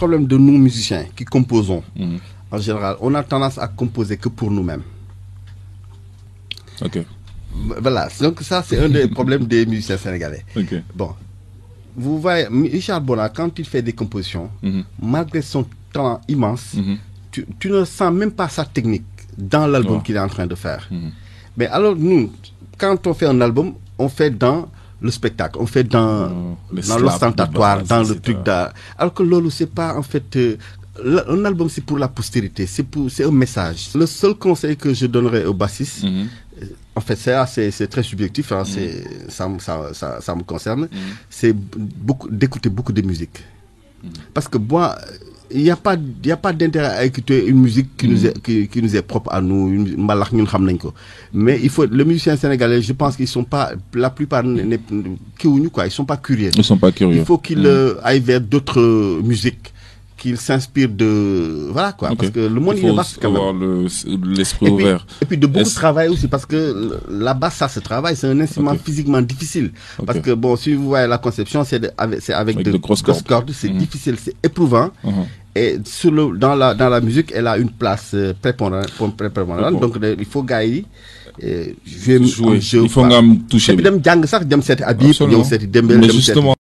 problème de nous musiciens qui composons. En général, on a tendance à composer que pour nous-mêmes. Ok. Voilà, donc ça c'est un des problèmes des musiciens sénégalais. Ok. Bon, vous voyez, Richard Bona, quand il fait des compositions, malgré son talent immense, tu ne sens même pas sa technique dans l'album qu'il est en train de faire. Mais alors nous, quand on fait un album, on fait dans le spectacle, on fait dans l'ostentatoire, dans le truc d'art. Alors que Lolo, c'est pas en fait... un album, c'est pour la postérité, c'est un message. Le seul conseil que je donnerais aux bassistes, en fait, c'est très subjectif, hein, ça me concerne, c'est d'écouter beaucoup de musique. Parce que moi, il n'y a pas d'intérêt à écouter une musique qui nous est propre à nous, mais il faut, les musiciens sénégalais, je pense qu'ils sont pas, la plupart, ils sont pas curieux. Ils sont pas curieux. Il faut qu'ils aillent vers d'autres musiques, qu'ils s'inspirent de... Voilà quoi, parce que le monde il est vaste quand même. Il faut avoir l'esprit ouvert. Et puis de beaucoup de travail aussi, parce que la basse, ça se travaille, c'est un instrument physiquement difficile. Parce que bon, si vous voyez la conception, c'est avec de grosses cordes, c'est difficile, c'est éprouvant. Et dans la musique, elle a une place prépondérante, donc il faut gagner. Il faut toucher. Et puis, dem jàng sax dem seeti Habib, ñëw seeti Dembel, dem seeti